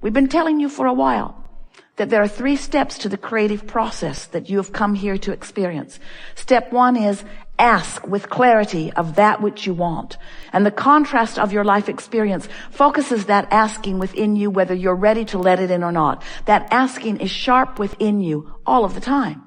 We've been telling you for a while that there are 3 steps to the creative process that you have come here to experience. Step 1 is ask with clarity of that which you want. And the contrast of your life experience focuses that asking within you, whether you're ready to let it in or not. That asking is sharp within you all of the time.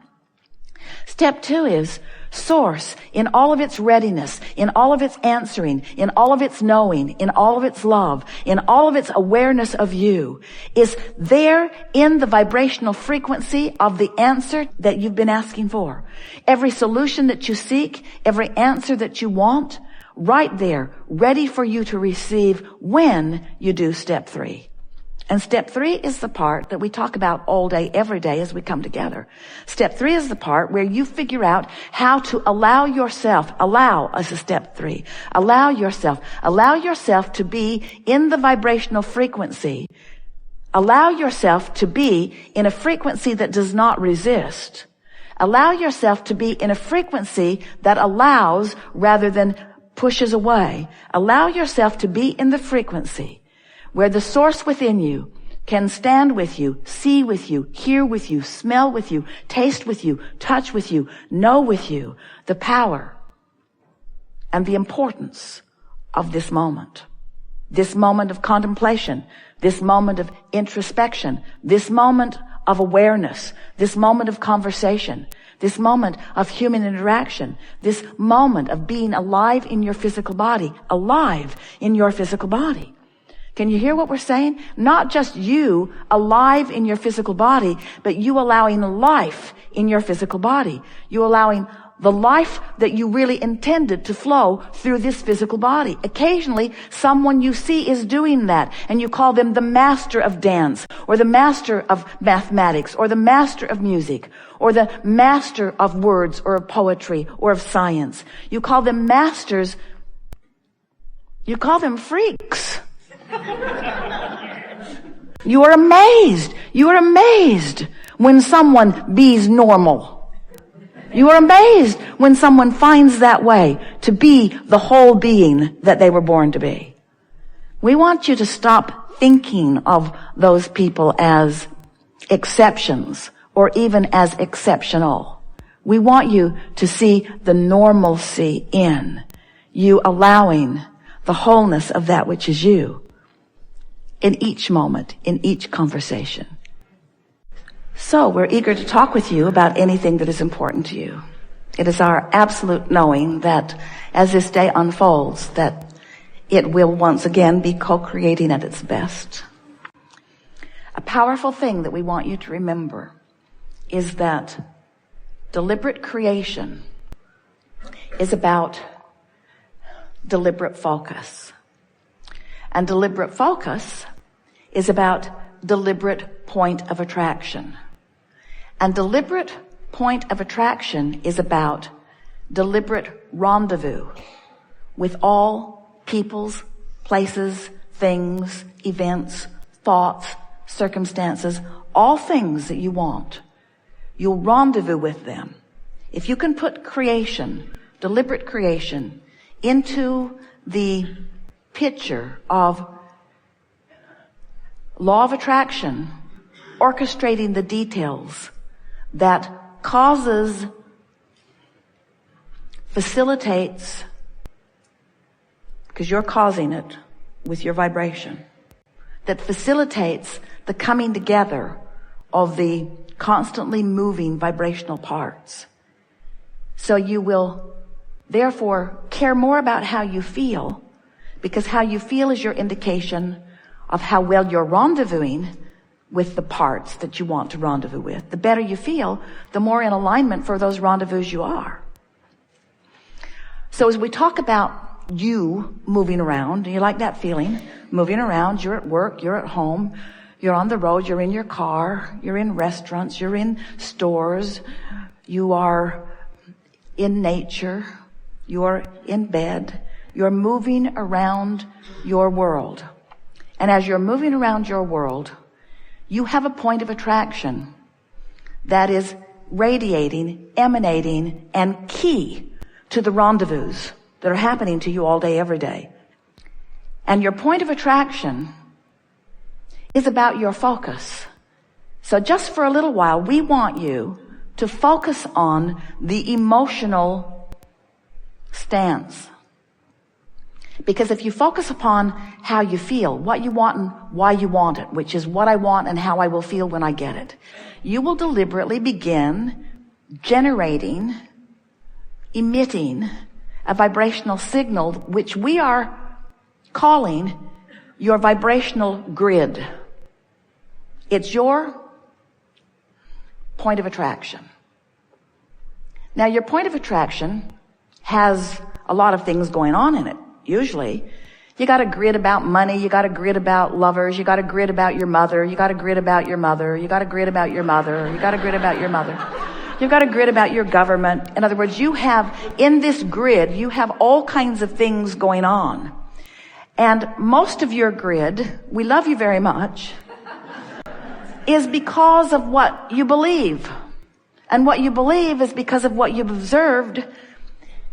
Step 2 is source in all of its readiness, in all of its answering, in all of its knowing, in all of its love, in all of its awareness of you, is there in the vibrational frequency of the answer that you've been asking for. Every solution that you seek, every answer that you want, right there, ready for you to receive when you do step 3. And step 3 is the part that we talk about all day, every day as we come together. Step 3 is the part where you figure out how to allow yourself to be in the vibrational frequency. Allow yourself to be in a frequency that does not resist. Allow yourself to be in a frequency that allows rather than pushes away. Allow yourself to be in the frequency where the source within you can stand with you, see with you, hear with you, smell with you, taste with you, touch with you, know with you the power and the importance of this moment of contemplation, this moment of introspection, this moment of awareness, this moment of conversation, this moment of human interaction, this moment of being alive in your physical body, alive in your physical body. Can you hear what we're saying? Not just you alive in your physical body, but you allowing life in your physical body. You allowing the life that you really intended to flow through this physical body. Occasionally, someone you see is doing that, and you call them the master of dance, or the master of mathematics, or the master of music, or the master of words, or of poetry, or of science. You call them masters. You call them freaks. You are amazed. You are amazed when someone be's normal. You are amazed when someone finds that way to be the whole being that they were born to be. We want you to stop thinking of those people as exceptions or even as exceptional. We want you to see the normalcy in you allowing the wholeness of that which is you. In each moment, in each conversation. So we're eager to talk with you about anything that is important to you. It is our absolute knowing that as this day unfolds, that it will once again be co-creating at its best. A powerful thing that we want you to remember is that deliberate creation is about deliberate focus. And deliberate focus is about deliberate point of attraction. And deliberate point of attraction is about deliberate rendezvous with all peoples, places, things, events, thoughts, circumstances, all things that you want. You'll rendezvous with them. If you can put creation, deliberate creation, into the picture of law of attraction, orchestrating the details that facilitates, because you're causing it with your vibration, that facilitates the coming together of the constantly moving vibrational parts. So you will therefore care more about how you feel, because how you feel is your indication of how well you're rendezvousing with the parts that you want to rendezvous with. The better you feel, the more in alignment for those rendezvous you are. So as we talk about you moving around, do you like that feeling? Moving around, you're at work, you're at home, you're on the road, you're in your car, you're in restaurants, you're in stores, you are in nature, you're in bed, you're moving around your world. And as you're moving around your world, you have a point of attraction that is radiating, emanating, and key to the rendezvous that are happening to you all day, every day. And your point of attraction is about your focus. So just for a little while, we want you to focus on the emotional stance. Because if you focus upon how you feel, what you want and why you want it, which is what I want and how I will feel when I get it, you will deliberately begin generating, emitting a vibrational signal, which we are calling your vibrational grid. It's your point of attraction. Now, your point of attraction has a lot of things going on in it. Usually, you got a grid about money, you got a grid about lovers, you got a grid about your mother, you got a grid about your mother, you got a grid about your mother, you got a grid about your mother. You've got a grid about your government. In other words, you have, in this grid, you have all kinds of things going on. And most of your grid, we love you very much, is because of what you believe. And what you believe is because of what you've observed.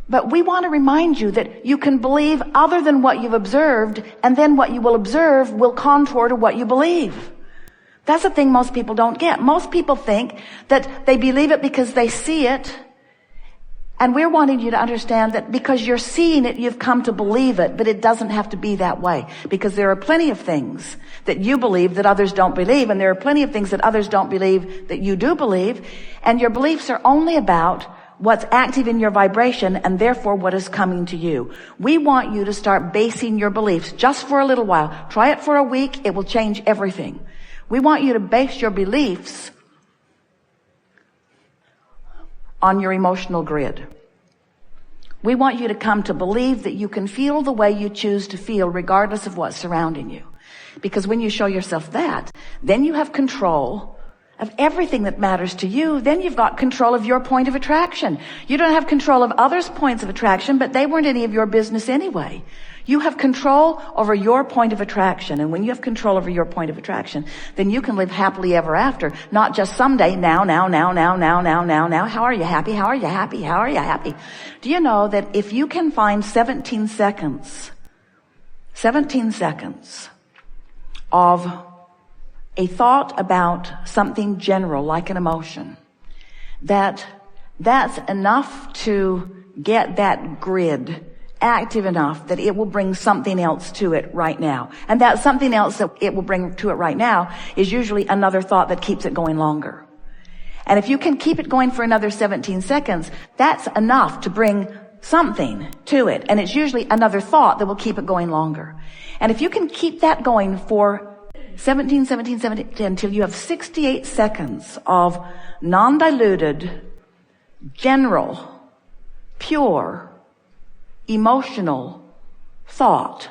But we want to remind you that you can believe other than what you've observed, and then what you will observe will contour to what you believe. That's the thing most people don't get. Most people think that they believe it because they see it. And we're wanting you to understand that because you're seeing it, you've come to believe it, but it doesn't have to be that way. Because there are plenty of things that you believe that others don't believe, and there are plenty of things that others don't believe that you do believe. And your beliefs are only about what's active in your vibration, and therefore what is coming to you. We want you to start basing your beliefs just for a little while. Try it for a week. It will change everything. We want you to base your beliefs on your emotional grid. We want you to come to believe that you can feel the way you choose to feel regardless of what's surrounding you. Because when you show yourself that, then you have control of everything that matters to you. Then you've got control of your point of attraction. You don't have control of others' points of attraction, but they weren't any of your business anyway. You have control over your point of attraction. And when you have control over your point of attraction, then you can live happily ever after. Not just someday, now. How are you happy? How are you happy? How are you happy? Do you know that if you can find 17 seconds of a thought about something general, like an emotion, that's enough to get that grid active enough that it will bring something else to it right now. And that something else that it will bring to it right now is usually another thought that keeps it going longer. And if you can keep it going for another 17 seconds, that's enough to bring something to it. And it's usually another thought that will keep it going longer. And if you can keep that going for 17, until you have 68 seconds of non-diluted, general, pure, emotional thought,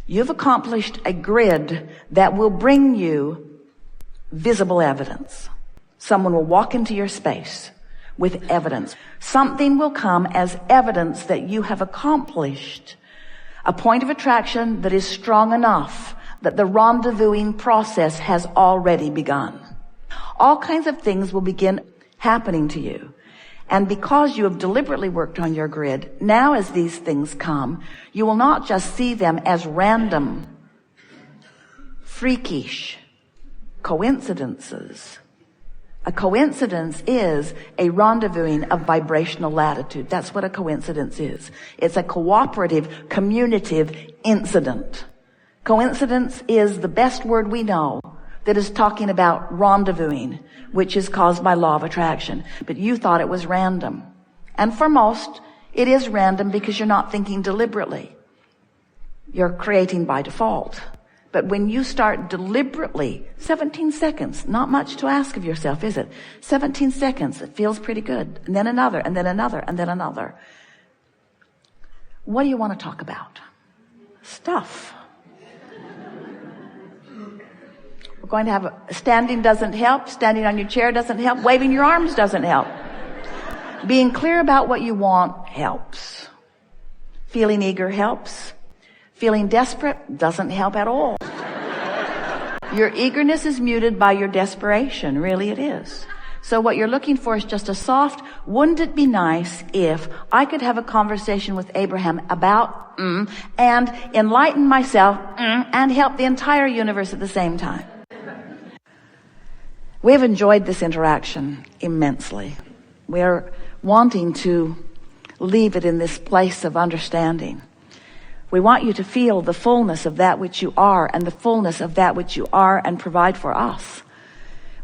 you've accomplished a grid that will bring you visible evidence. Someone will walk into your space with evidence. Something will come as evidence that you have accomplished a point of attraction that is strong enough that the rendezvousing process has already begun. All kinds of things will begin happening to you. And because you have deliberately worked on your grid, now as these things come, you will not just see them as random, freakish coincidences. A coincidence is a rendezvousing of vibrational latitude. That's what a coincidence is. It's a cooperative, communicative incident. Coincidence is the best word we know that is talking about rendezvousing, which is caused by law of attraction. But you thought it was random. And for most, it is random because you're not thinking deliberately. You're creating by default. But when you start deliberately, 17 seconds, not much to ask of yourself, is it? 17 seconds, it feels pretty good. And then another, and then another, and then another. What do you want to talk about? Stuff. We're going to have standing doesn't help. Standing on your chair doesn't help. Waving your arms doesn't help. Being clear about what you want helps. Feeling eager helps. Feeling desperate doesn't help at all. Your eagerness is muted by your desperation. Really it is. So what you're looking for is just a soft, wouldn't it be nice if I could have a conversation with Abraham about and enlighten myself and help the entire universe at the same time. We've enjoyed this interaction immensely. We're wanting to leave it in this place of understanding. We want you to feel the fullness of that which you are and the fullness of that which you are and provide for us.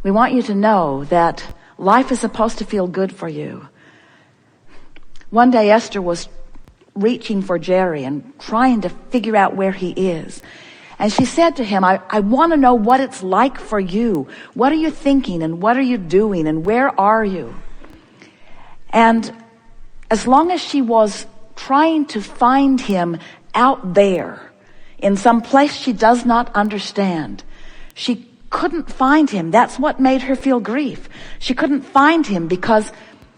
We want you to know that life is supposed to feel good for you. One day Esther was reaching for Jerry and trying to figure out where he is. And she said to him, I want to know what it's like for you. What are you thinking and what are you doing and where are you? And as long as she was trying to find him out there in some place she does not understand, she couldn't find him. That's what made her feel grief. She couldn't find him because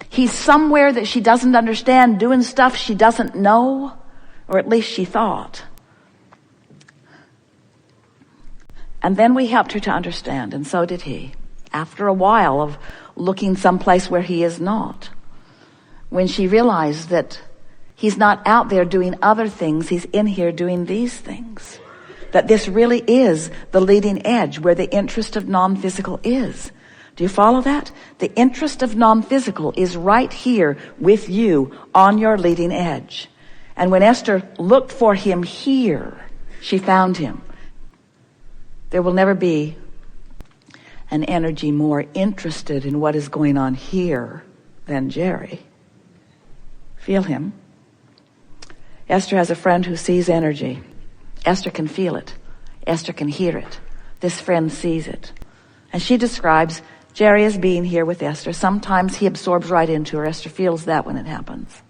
he's somewhere that she doesn't understand, doing stuff she doesn't know, or at least she thought. And then we helped her to understand, and so did he. After a while of looking someplace where he is not, when she realized that he's not out there doing other things, he's in here doing these things. That this really is the leading edge where the interest of non-physical is. Do you follow that? The interest of non-physical is right here with you on your leading edge. And when Esther looked for him here, she found him. There will never be an energy more interested in what is going on here than Jerry. Feel him. Esther has a friend who sees energy. Esther can feel it. Esther can hear it. This friend sees it. And she describes Jerry as being here with Esther. Sometimes he absorbs right into her. Esther feels that when it happens.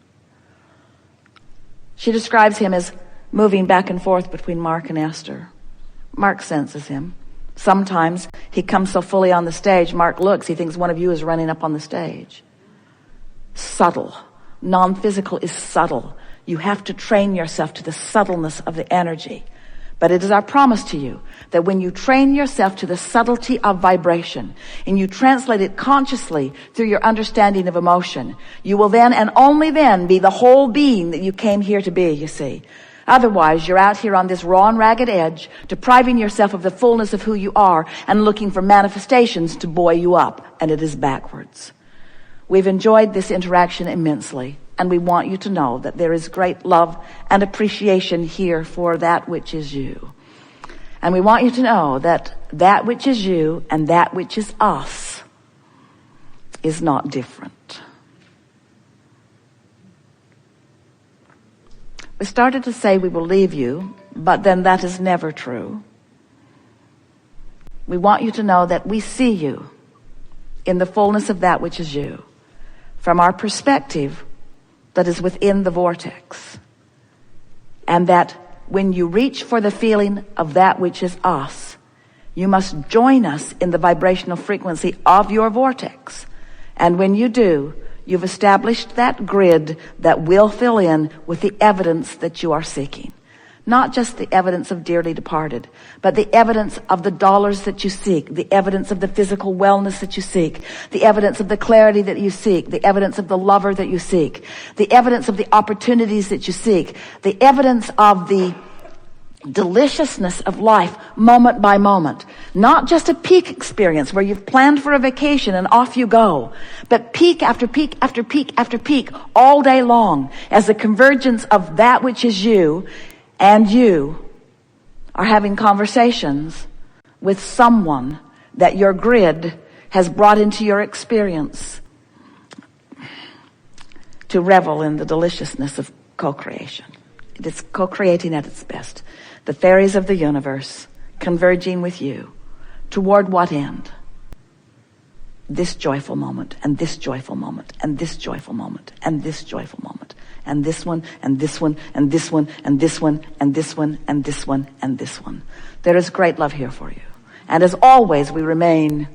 She describes him as moving back and forth between Mark and Esther. Mark senses him. Sometimes he comes so fully on the stage, Mark looks, he thinks one of you is running up on the stage. Subtle. Non-physical is subtle. You have to train yourself to the subtleness of the energy. But it is our promise to you that when you train yourself to the subtlety of vibration and you translate it consciously through your understanding of emotion, you will then and only then be the whole being that you came here to be, you see. Otherwise, you're out here on this raw and ragged edge, depriving yourself of the fullness of who you are and looking for manifestations to buoy you up, and it is backwards. We've enjoyed this interaction immensely, and we want you to know that there is great love and appreciation here for that which is you. And we want you to know that that which is you and that which is us is not different. We started to say we will leave you, but then that is never true. We want you to know that we see you in the fullness of that which is you, from our perspective that is within the vortex. And that when you reach for the feeling of that which is us, you must join us in the vibrational frequency of your vortex. And when you do, you've established that grid that will fill in with the evidence that you are seeking. Not just the evidence of dearly departed, but the evidence of the dollars that you seek, the evidence of the physical wellness that you seek, the evidence of the clarity that you seek, the evidence of the lover that you seek, the evidence of the opportunities that you seek, the evidence of the deliciousness of life moment by moment. Not just a peak experience where you've planned for a vacation and off you go, but peak after peak after peak after peak all day long as the convergence of that which is you and you are having conversations with someone that your grid has brought into your experience to revel in the deliciousness of co-creation. It is co-creating at its best. The fairies of the universe converging with you toward what end? This joyful moment, and this joyful moment, and this joyful moment, and this joyful moment, and this one, and this one, and this one, and this one, and this one, and this one, and this one. There is great love here for you. And as always, we remain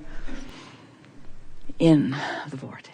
in the vortex.